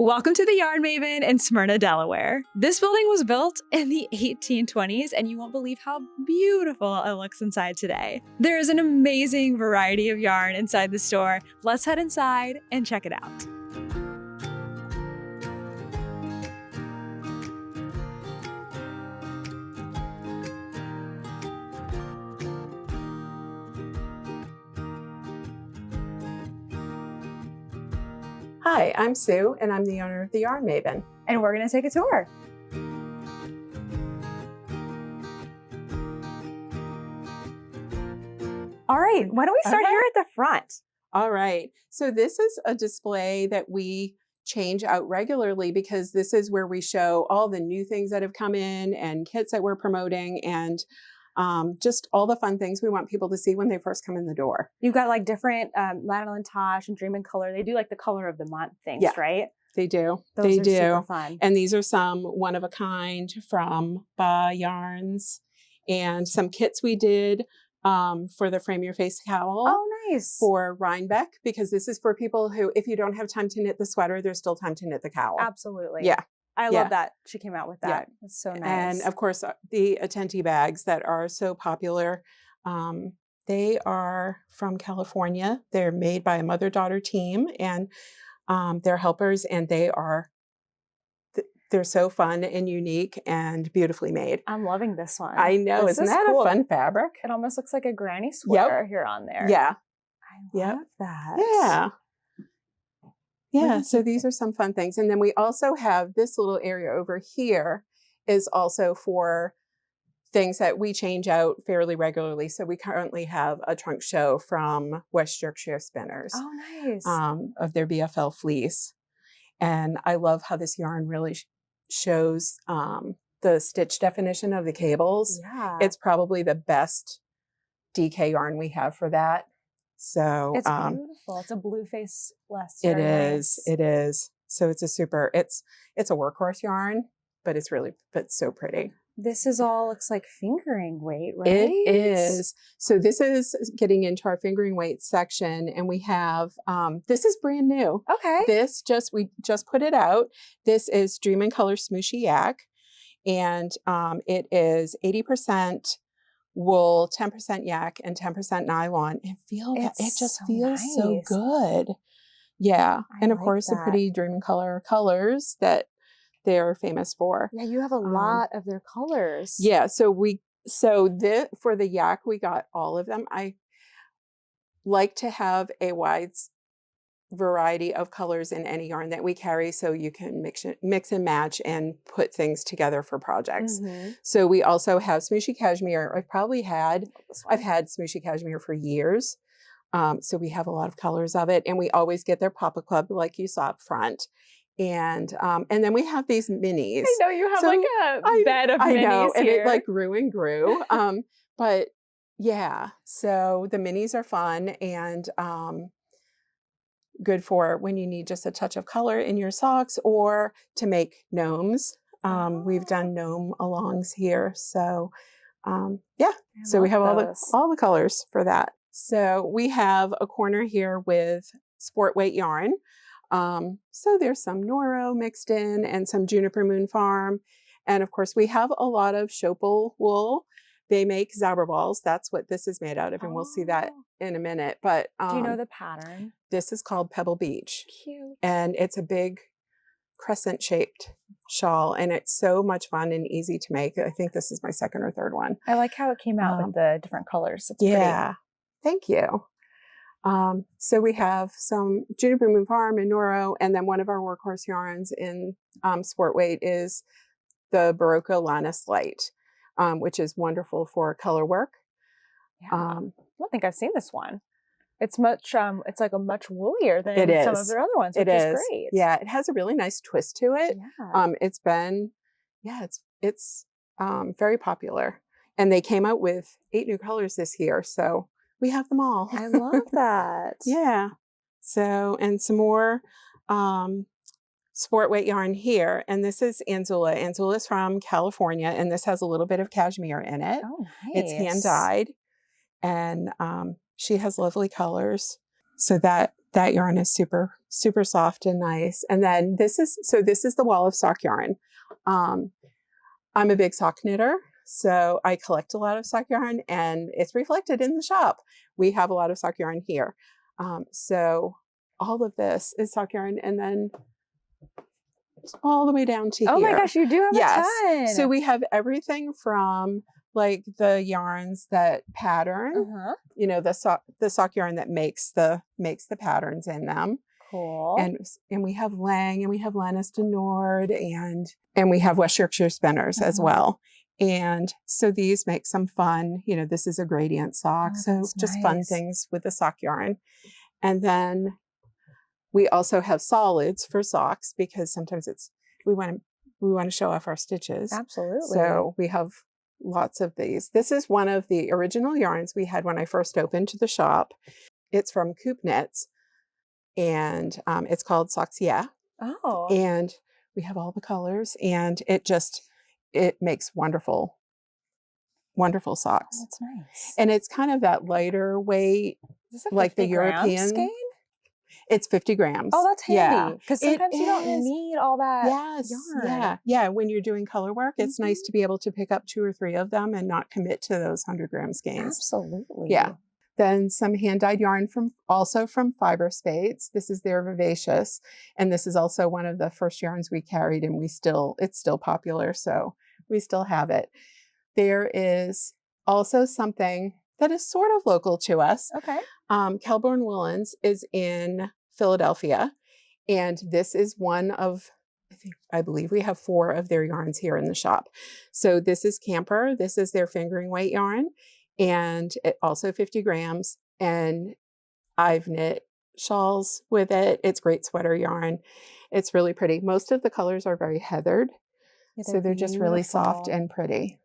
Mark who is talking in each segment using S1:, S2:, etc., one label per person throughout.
S1: Welcome to the Yarn Maven in Smyrna, Delaware. This building was built in the 1820s, and you won't believe how beautiful it looks inside today. There is an amazing variety of yarn inside the store. Let's head inside and check it out.
S2: Hi, I'm Sue, and I'm the owner of the Yarn Maven.
S1: And we're going to take a tour. All right, why don't we start here at the front?
S2: All right, so this is a display that we change out regularly because this is where we show all the new things that have come in and kits that we're promoting and just all the fun things we want people to see when they first come in the door.
S1: You've got like different Madeline Tosh and Dream in Color. They do like the color of the month things, right?
S2: They do.
S1: Those are super fun.
S2: And these are some one of a kind from Ba Yarns and some kits we did for the Frame Your Face cowl.
S1: Oh, nice.
S2: For Rhinebeck, because this is for people who, if you don't have time to knit the sweater, there's still time to knit the cowl.
S1: Absolutely.
S2: Yeah.
S1: I love that she came out with that. It's so nice.
S2: And of course, the Attenti bags that are so popular. They are from California. They're made by a mother-daughter team, and they're helpers, and they're so fun and unique and beautifully made.
S1: I'm loving this one.
S2: I know. Isn't that cool. A fun fabric?
S1: It almost looks like a granny sweater here on there.
S2: Yeah.
S1: I love that.
S2: Yeah. Yeah, so these are some fun things. And then we also have this little area over here is also for things that we change out fairly regularly. So we currently have a trunk show from West Yorkshire Spinners.
S1: Oh, nice.
S2: Of their BFL fleece. And I love how this yarn really shows the stitch definition of the cables.
S1: Yeah.
S2: It's probably the best DK yarn we have for that. So
S1: it's beautiful. It's a blue face less.
S2: It is. It is. So it's a workhorse yarn, but it's so pretty.
S1: This is all looks like fingering weight, right?
S2: It is. So this is getting into our fingering weight section, and we have this is brand new.
S1: Okay.
S2: We just put it out. This is Dream in Color Smooshy Yak, and it is 80% wool, 10% yak, and 10% nylon. It just feels so good. Yeah. And of course the pretty Dream in Color colors that they're famous for.
S1: Yeah, you have a lot of their colors.
S2: Yeah. For the yak, we got all of them. I like to have a wide variety of colors in any yarn that we carry, so you can mix and match and put things together for projects. Mm-hmm. So we also have Smooshy Cashmere. I've had Smooshy Cashmere for years. So we have a lot of colors of it, and we always get their Papa Club like you saw up front. And then we have these minis.
S1: I know you have a bed of minis. I know,
S2: and it like grew and grew. But yeah, so the minis are fun and good for when you need just a touch of color in your socks or to make gnomes. We've done gnome alongs here. So so we have all the colors for that. So we have a corner here with sport weight yarn. So there's some Noro mixed in and some Juniper Moon Farm. And of course we have a lot of Schopel wool. They make Zauber balls. That's what this is made out of. And we'll see that in a minute. But
S1: do you know the pattern?
S2: This is called Pebble Beach.
S1: Cute.
S2: And it's a big crescent shaped shawl. And it's so much fun and easy to make. I think this is my second or third one.
S1: I like how it came out with the different colors. It's
S2: pretty. Thank you. So we have some Juniper Moon Farm and Noro. And then one of our workhorse yarns in sport weight is the Barocco Lannis Light. Which is wonderful for color work.
S1: Yeah. I don't think I've seen this one. It's much, it's like a much woollier than some of their other ones, which is great.
S2: Yeah, it has a really nice twist to it. Yeah. It's very popular. And they came out with 8 new colors this year, so we have them all.
S1: I love that.
S2: Yeah. So, and some more sport weight yarn here, and this is Anzula. Anzula is from California, and this has a little bit of cashmere in it.
S1: Oh, nice.
S2: It's hand dyed, and she has lovely colors. So that That yarn is super, super soft and nice. And then this is the wall of sock yarn. I'm a big sock knitter, so I collect a lot of sock yarn, and it's reflected in the shop. We have a lot of sock yarn here. So all of this is sock yarn, and then all the way down to here.
S1: Oh my gosh, you do have a ton.
S2: So we have everything from like the yarns that pattern, you know, the sock yarn that makes the patterns in them.
S1: Cool.
S2: And we have Lang, and we have Lannis de Nord, and we have West Yorkshire spinners as well. And so these make some fun, you know, this is a gradient sock. So just fun things with the sock yarn. And then we also have solids for socks, because sometimes we want to show off our stitches.
S1: Absolutely.
S2: So we have lots of these. This is one of the original yarns we had when I first opened to the shop. It's from Coop Knits, and it's called Soxia.
S1: Oh.
S2: And we have all the colors, and it makes wonderful socks.
S1: Oh, that's nice.
S2: And it's kind of that lighter weight, like the European
S1: skein?
S2: It's 50 grams.
S1: Oh, that's handy. Because sometimes you don't
S2: is.
S1: need all that yarn.
S2: Yeah. When you're doing color work, it's nice to be able to pick up 2 or 3 of them and not commit to those 100-gram skeins.
S1: Absolutely.
S2: Yeah. Then some hand-dyed yarn from Fiber Spades. This is their Vivacious. And this is also one of the first yarns we carried, and it's still popular, so we still have it. There is also something that is sort of local to us.
S1: Okay.
S2: Kelbourne Woolens is in Philadelphia, and this is one of, I believe we have 4 of their yarns here in the shop. So this is Camper. This is their fingering weight yarn, and it also 50 grams. And I've knit shawls with it. It's great sweater yarn. It's really pretty. Most of the colors are very heathered, so they're just really soft and pretty.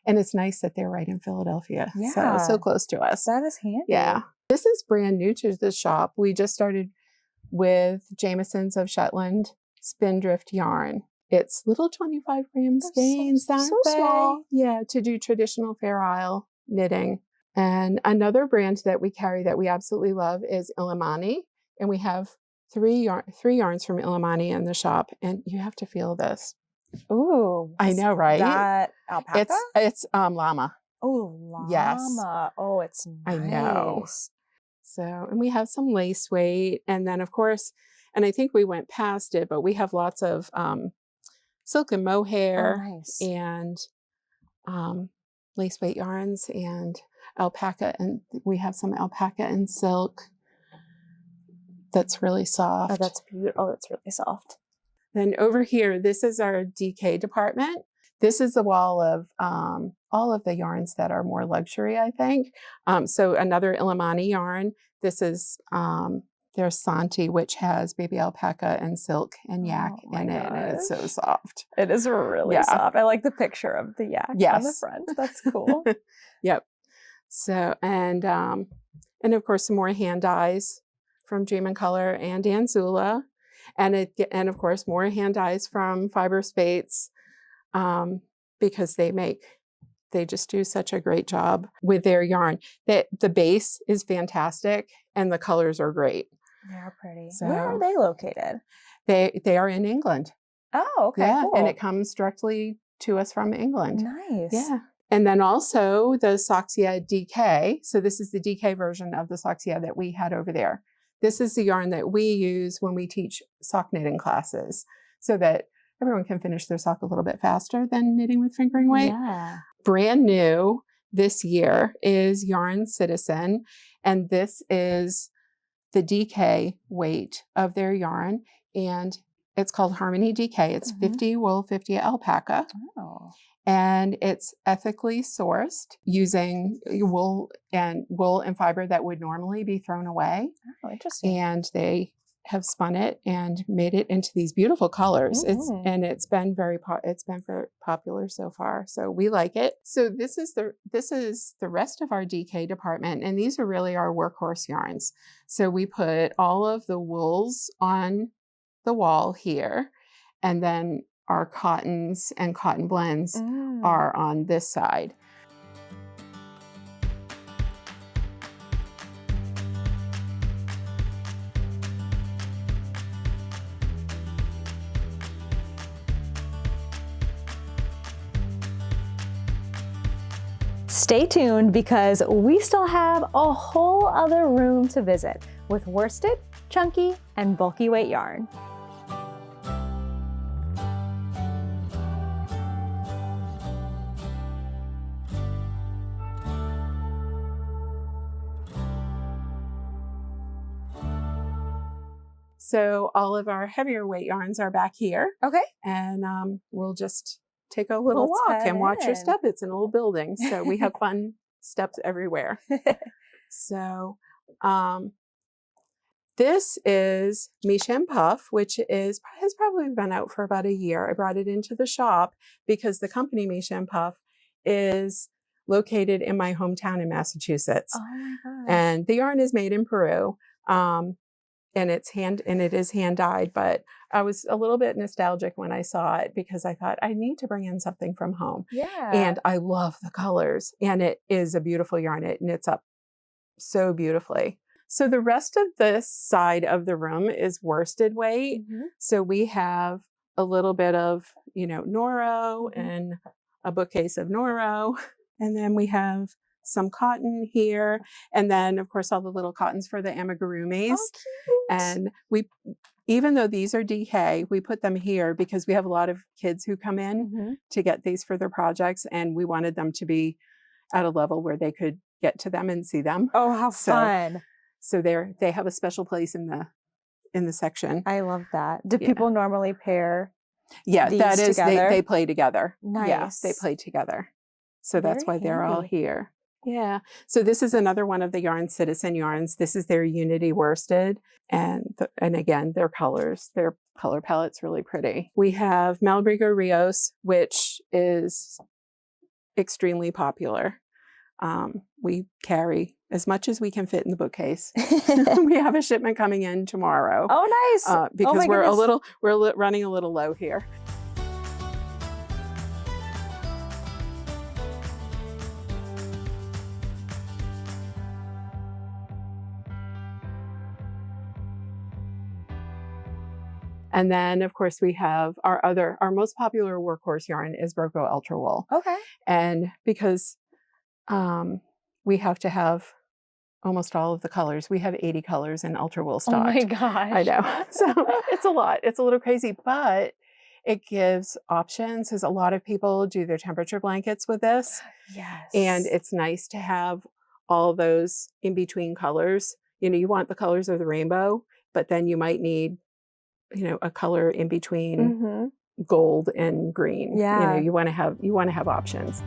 S2: And it's nice that they're right in Philadelphia.
S1: Yeah.
S2: So close to us.
S1: That is handy.
S2: Yeah. This is brand new to the shop. We just started with Jameson's of Shetland Spindrift yarn. It's little 25-gram skeins, aren't they?
S1: Small.
S2: Yeah, to do traditional Fair Isle knitting. And another brand that we carry that we absolutely love is Illimani. And we have 3 yarns from Illimani in the shop. And you have to feel this.
S1: Ooh.
S2: I know, right?
S1: That alpaca?
S2: It's llama.
S1: Oh, llama.
S2: Yes.
S1: Oh, it's nice.
S2: I know. So, and we have some lace weight. And then, of course, and I think we went past it, but we have lots of silk and mohair and lace weight yarns and alpaca. And we have some alpaca and silk that's really soft.
S1: Oh, that's beautiful. Oh, that's really soft.
S2: Then over here, this is our DK department. This is the wall of all of the yarns that are more luxury, I think. So another Illimani yarn. This is their Santi, which has baby alpaca and silk and yak in it. And it's so soft.
S1: It is really soft. I like the picture of the yak on the front. That's cool.
S2: Yep. So, and of course, some more hand dyes from Dream and Color and Anzula. And of course, more hand dyes from Fiber Spades, because they just do such a great job with their yarn. The base is fantastic and the colors are great.
S1: They are pretty.
S2: So,
S1: where are they located?
S2: They are in England.
S1: Oh, okay.
S2: Yeah,
S1: cool.
S2: and it comes directly to us from England.
S1: Nice.
S2: Yeah. And then also the Soxia DK. So this is the DK version of the Soxia that we had over there. This is the yarn that we use when we teach sock knitting classes, so that everyone can finish their sock a little bit faster than knitting with fingering weight.
S1: Yeah.
S2: Brand new this year is Yarn Citizen, and this is the DK weight of their yarn, and it's called Harmony DK. It's 50 wool, 50 alpaca.
S1: Oh.
S2: And it's ethically sourced using wool and fiber that would normally be thrown away.
S1: Oh, interesting.
S2: And they have spun it and made it into these beautiful colors.
S1: Mm-hmm.
S2: It's been very popular so far. So we like it. So this is the rest of our DK department, and these are really our workhorse yarns. So we put all of the wools on the wall here, and then our cottons and cotton blends are on this side.
S1: Stay tuned because we still have a whole other room to visit with worsted, chunky, and bulky weight yarn.
S2: So all of our heavier weight yarns are back here.
S1: Okay.
S2: And we'll just take a little
S1: Let's
S2: walk
S1: head
S2: and watch your
S1: in.
S2: step. It's an old building, so we have fun steps everywhere. So this is Miche and Puff, which has probably been out for about a year. I brought it into the shop because the company Miche and Puff is located in my hometown in Massachusetts.
S1: Oh my gosh.
S2: And the yarn is made in Peru. And it is hand dyed, but I was a little bit nostalgic when I saw it because I thought I need to bring in something from home.
S1: Yeah.
S2: And I love the colors, and it is a beautiful yarn. It knits up so beautifully. So the rest of this side of the room is worsted weight.
S1: Mm-hmm.
S2: So we have a little bit of, Noro and a bookcase of Noro. And then we have some cotton here. And then, of course, all the little cottons for the amigurumis.
S1: Oh, cute.
S2: And even though these are DK, we put them here because we have a lot of kids who come in to get these for their projects. And we wanted them to be at a level where they could get to them and see them.
S1: Oh, how fun.
S2: So they have a special place in the section.
S1: I love that. Do people normally pair
S2: Yeah,
S1: these
S2: that is,
S1: together?
S2: they play together.
S1: Nice.
S2: Yeah, they play together. So that's
S1: Very
S2: why they're all
S1: handy.
S2: here. Yeah. So this is another one of the Citizen yarns. This is their Unity worsted. And again, their color palette's really pretty. We have Malbrigo Rios, which is extremely popular. We carry as much as we can fit in the bookcase. We have a shipment coming in tomorrow.
S1: Oh, nice.
S2: Because
S1: goodness.
S2: we're running a little low here. And then, of course, we have our most popular workhorse yarn is Broco Ultra Wool.
S1: Okay.
S2: And because we have to have almost all of the colors, we have 80 colors in Ultra Wool stocked.
S1: Oh my gosh.
S2: I know. So it's a lot. It's a little crazy, but it gives options because a lot of people do their temperature blankets with this.
S1: Yes.
S2: And it's nice to have all those in between colors. You want the colors of the rainbow, but then you might need a color in between gold and green.
S1: Yeah.
S2: You want to have options.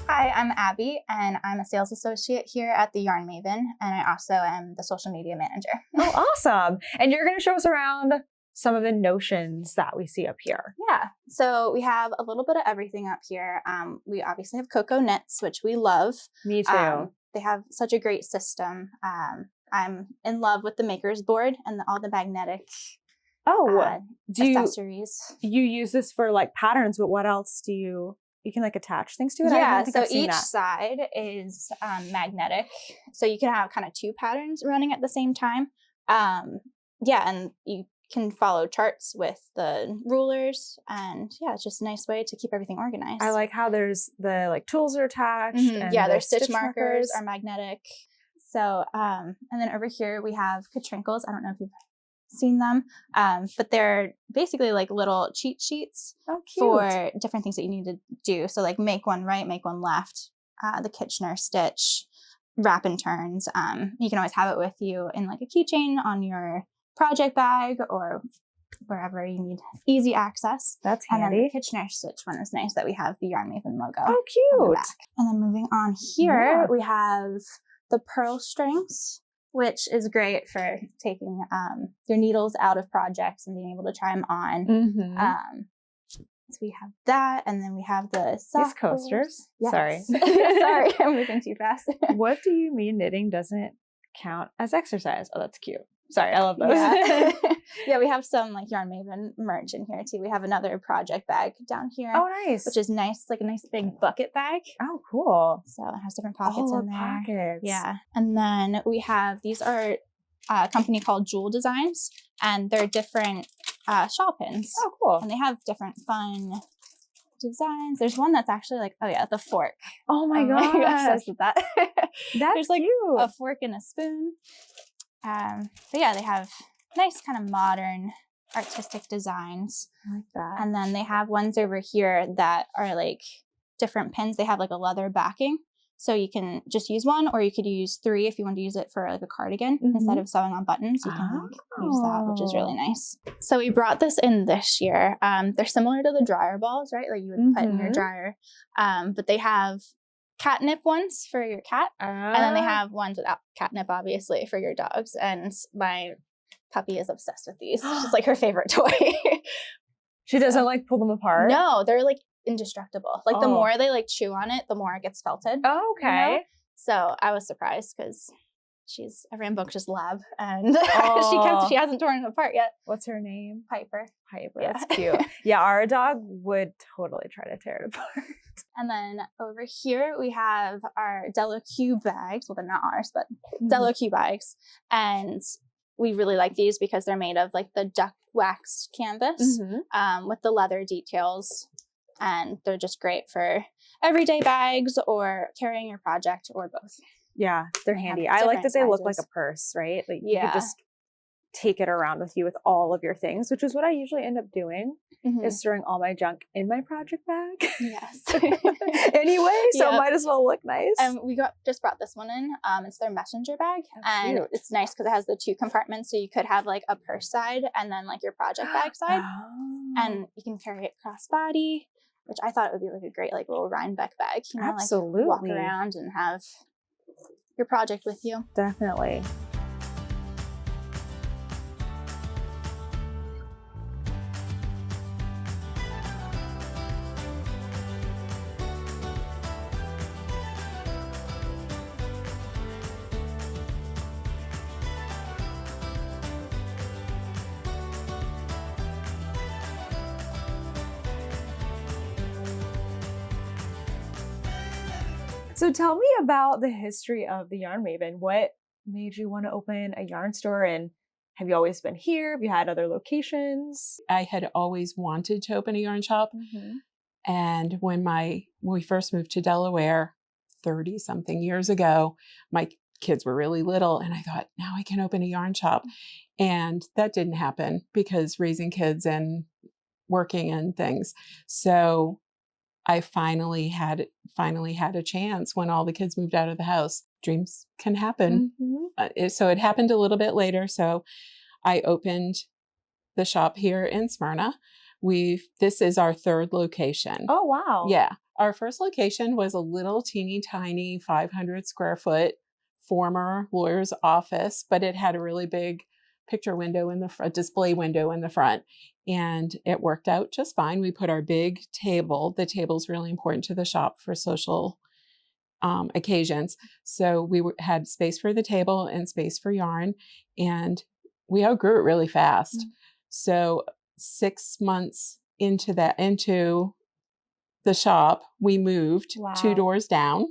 S3: Hi, I'm Abby, and I'm a sales associate here at the Yarn Maven, and I also am the social media manager.
S1: Oh, awesome. And you're going to show us around some of the notions that we see up here.
S3: Yeah, so we have a little bit of everything up here. We obviously have Cocoa Knits, which we love.
S1: Me too.
S3: They have such a great system. I'm in love with the Maker's Board and all the magnetic accessories.
S1: You use this for like patterns, but what else do you can like attach things to it?
S3: Yeah, so each side is magnetic. So you can have kind of two patterns running at the same time. Yeah, and you can follow charts with the rulers, and yeah, it's just a nice way to keep everything organized.
S1: I like how there's the like tools are attached. And
S3: yeah,
S1: the
S3: their stitch markers are magnetic. So, and then over here we have Katrinkles. I don't know if you've seen them, but they're basically like little cheat sheets for different things that you need to do. So like make one right, make one left, the Kitchener stitch, wrap and turns. You can always have it with you in like a keychain on your project bag or wherever you need easy access.
S1: That's
S3: handy. And then the Kitchener stitch one is nice that we have the Yarn Maven logo.
S1: Oh, cute.
S3: On the back. And then moving on here, we have the pearl strings, which is great for taking your needles out of projects and being able to try them on. So we have that, and then we have the
S1: these coasters.
S3: Yes.
S1: Sorry.
S3: Sorry, I'm moving too fast.
S1: What do you mean knitting doesn't count as exercise? Oh, that's cute. Sorry, I love those.
S3: Yeah. Yeah, we have some like Yarn Maven merch in here too. We have another project bag down here.
S1: Oh, nice.
S3: Which is nice, like a nice big bucket bag.
S1: Oh, cool.
S3: So it has different pockets in there.
S1: Pockets.
S3: Yeah. And then we have, these are a company called Jewel Designs, and they're different shawl pins.
S1: Oh, cool.
S3: And they have different fun designs. There's one that's actually like, oh yeah, the fork.
S1: Oh my
S3: I'm
S1: gosh.
S3: obsessed with that.
S1: That's
S3: There's like
S1: cute.
S3: a fork and a spoon. But yeah, they have nice kind of modern artistic designs.
S1: I like that.
S3: And then they have ones over here that are like different pins. They have like a leather backing. So you can just use one, or you could use 3 if you want to use it for like a cardigan instead of sewing on buttons. You can like, use that, which is really nice. So we brought this in this year. They're similar to the dryer balls, right? Like you would put in your dryer. But they have catnip ones for your cat. And then they have ones without catnip, obviously, for your dogs. And my puppy is obsessed with these. It's just like her favorite toy.
S1: She doesn't like pull them apart?
S3: No, they're like indestructible. Like the more they like chew on it, the more it gets felted.
S1: Oh, okay.
S3: You know? So I was surprised because she's a rambunctious lab, and she hasn't torn it apart yet.
S1: What's her name?
S3: Piper.
S1: Yeah. That's cute. Yeah, our dog would totally try to tear it apart.
S3: And then over here we have our Della Q bags. Well, they're not ours, but Della Q bags. And we really like these because they're made of like the duck wax canvas with the leather details. And they're just great for everyday bags or carrying your project or both.
S1: Yeah, they're handy. I like that they look like a purse, right? Like you could just take it around with you with all of your things, which is what I usually end up doing, is storing all my junk in my project bag.
S3: Yes.
S1: Anyway, so it might as well look nice.
S3: And we just brought this one in. It's their messenger bag. And
S1: cute.
S3: it's nice because it has the 2 compartments. So you could have like a purse side and then like your project bag side. And you can carry it crossbody, which I thought it would be like a great like little Rhinebeck bag. You know,
S1: absolutely.
S3: Like walk around and have your project with you.
S1: Definitely. So tell me about the history of the Yarn Maven. What made you want to open a yarn store, and have you always been here? Have you had other locations?
S2: I had always wanted to open a yarn shop. And when we first moved to Delaware 30 something years ago, my kids were really little, and I thought, now I can open a yarn shop. And that didn't happen because raising kids and working and things. So I finally had a chance when all the kids moved out of the house. Dreams can happen. So it happened a little bit later. So I opened the shop here in Smyrna. This is our 3rd location.
S1: Oh, wow.
S2: Yeah. Our first location was a little teeny tiny 500 square foot former lawyer's office, but it had a really big picture window in the front, display window in the front. And it worked out just fine. We put our big table. The table's really important to the shop for social occasions. So we had space for the table and space for yarn, and we outgrew it really fast. So 6 months into the shop, we moved 2 doors down.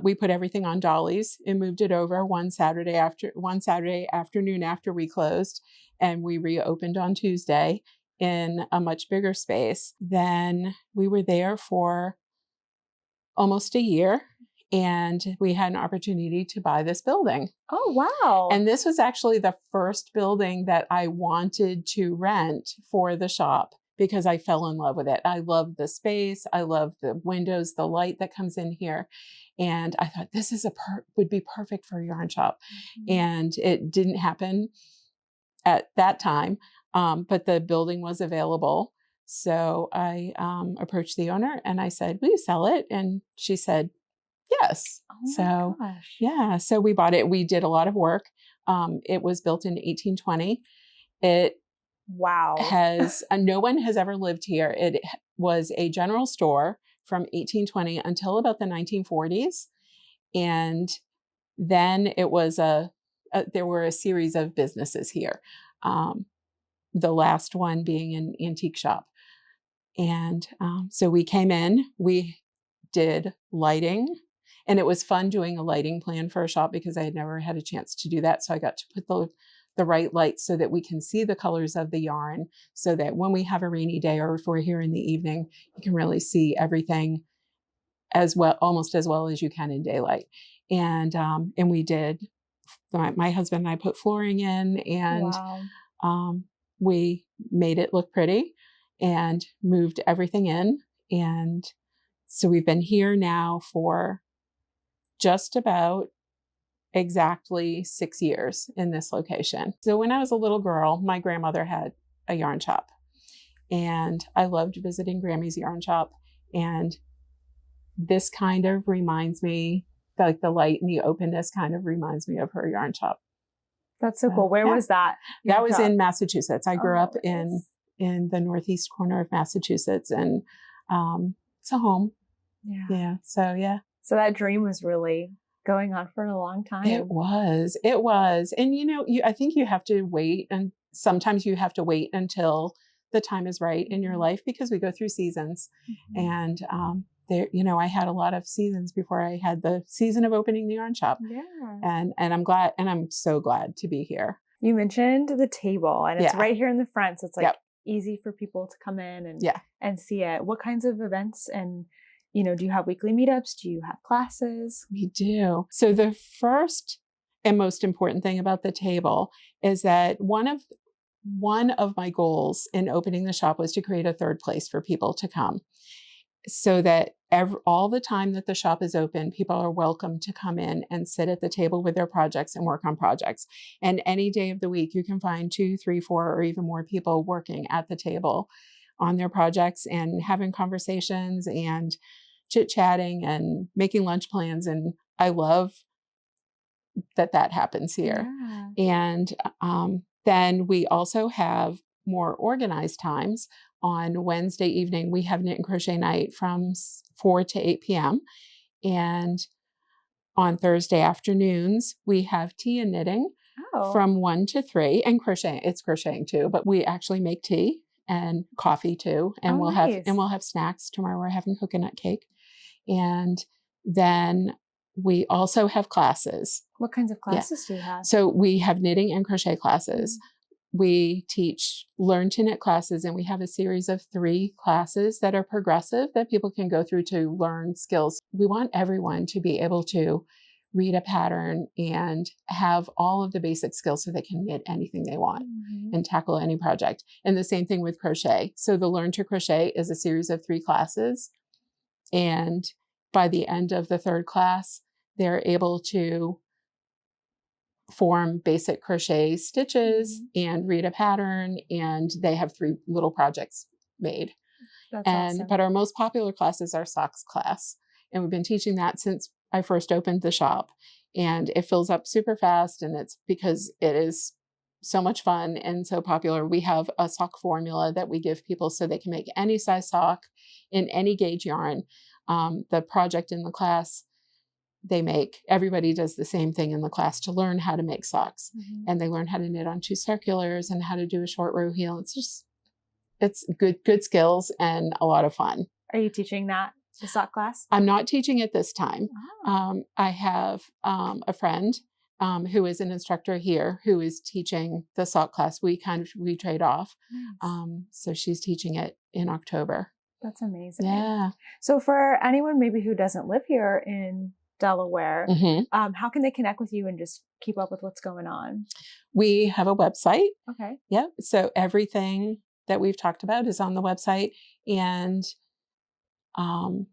S2: We put everything on dollies and moved it over one Saturday afternoon after we closed, and we reopened on Tuesday in a much bigger space. Then we were there for almost a year, and we had an opportunity to buy this building.
S1: Oh, wow.
S2: And this was actually the first building that I wanted to rent for the shop because I fell in love with it. I love the space. I love the windows, the light that comes in here. And I thought this is would be perfect for a yarn shop. And it didn't happen at that time, but the building was available. So I approached the owner and I said, will you sell it? And she said, yes.
S1: Oh my gosh.
S2: Yeah, so we bought it. We did a lot of work. It was built in 1820. It no one has ever lived here. It was a general store from 1820 until about the 1940s. And then it was a there were a series of businesses here. The last one being an antique shop. And so we came in, we did lighting, and it was fun doing a lighting plan for a shop because I had never had a chance to do that. So I got to put the right lights so that we can see the colors of the yarn, so that when we have a rainy day or if we're here in the evening, you can really see everything as well, almost as well as you can in daylight. And we did, my husband and I put flooring in, and we made it look pretty and moved everything in. And so we've been here now for just about exactly 6 years in this location. So when I was a little girl, my grandmother had a yarn shop, and I loved visiting Grammy's yarn shop. And this kind of reminds me, like the light and the openness kind of reminds me of her yarn shop.
S1: That's so cool. Where was that?
S2: That was in Massachusetts. I grew up in the northeast corner of Massachusetts, and it's a home. Yeah. So
S1: that dream was really going on for a long time.
S2: It was. And I think you have to wait, and sometimes you have to wait until the time is right in your life, because we go through seasons. And I had a lot of seasons before I had the season of opening the yarn shop. And I'm glad, and I'm so glad to be here.
S1: You mentioned the table, and it's right here in the front, so it's like easy for people to come in and see it. What kinds of events and do you have weekly meetups? Do you have classes?
S2: We do. So the first and most important thing about the table is that one of my goals in opening the shop was to create a third place for people to come, so that all the time that the shop is open, people are welcome to come in and sit at the table with their projects and work on projects. And any day of the week, you can find 2, 3, 4, or even more people working at the table on their projects and having conversations and chit-chatting and making lunch plans. And I love that happens here. And then we also have more organized times. On Wednesday evening, we have knit and crochet night from 4 to 8 p.m. And on Thursday afternoons, we have tea and knitting from 1 to 3, and crocheting. It's crocheting too, but we actually make tea and coffee too. And we'll have snacks. Tomorrow we're having coconut cake. And then we also have classes.
S1: What kinds of classes do you have?
S2: So we have knitting and crochet classes. We teach learn to knit classes, and we have a series of 3 classes that are progressive that people can go through to learn skills. We want everyone to be able to read a pattern and have all of the basic skills so they can knit anything they want and tackle any project. And the same thing with crochet. So the Learn to Crochet is a series of 3 classes. And by the end of the 3rd class, they're able to form basic crochet stitches and read a pattern, and they have 3 little projects made.
S1: That's awesome.
S2: But our most popular class is our socks class, and we've been teaching that since I first opened the shop, and it fills up super fast, and it's because it is so much fun and so popular. We have a sock formula that we give people so they can make any size sock in any gauge yarn. The project in the class, everybody does the same thing in the class to learn how to make socks. And they learn how to knit on 2 circulars and how to do a short row heel. It's good skills and a lot of fun.
S1: Are you teaching that, the sock class?
S2: I'm not teaching it this time. I have a friend who is an instructor here who is teaching the sock class. We trade off. So she's teaching it in October.
S1: That's amazing.
S2: Yeah.
S1: So for anyone maybe who doesn't live here in Delaware, how can they connect with you and just keep up with what's going on?
S2: We have a website.
S1: Okay.
S2: Yep. So everything that we've talked about is on the website, and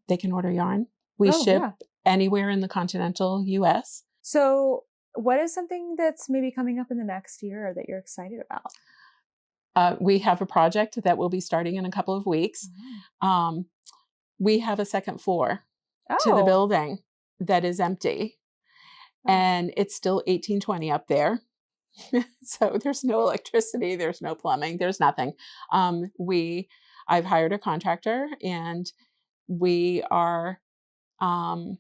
S2: they can order yarn. We ship anywhere in the continental U.S.
S1: So what is something that's maybe coming up in the next year that you're excited about?
S2: We have a project that will be starting in a couple of weeks. We have a second floor to the building that is empty, and it's still 1820 up there. So there's no electricity, there's no plumbing, there's nothing. I've hired a contractor, and we are going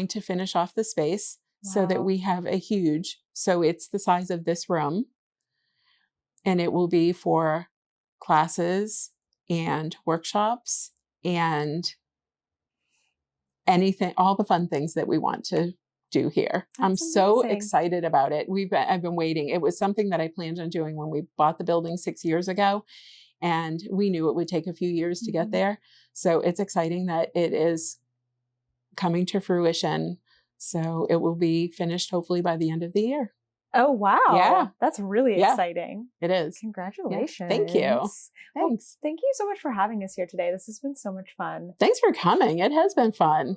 S2: to finish off the space so that we have a huge So it's the size of this room, and it will be for classes and workshops and anything, all the fun things that we want to do here. I'm so excited about it. I've been waiting. It was something that I planned on doing when we bought the building 6 years ago, and we knew it would take a few years to get there. So it's exciting that it is coming to fruition. So it will be finished hopefully by the end of the year.
S1: Oh, wow.
S2: Yeah.
S1: That's really exciting.
S2: It is.
S1: Congratulations.
S2: Yeah. Thank you.
S1: Thanks.
S2: Thanks.
S1: Thank you so much for having us here today. This has been so much fun.
S2: Thanks for coming. It has been fun.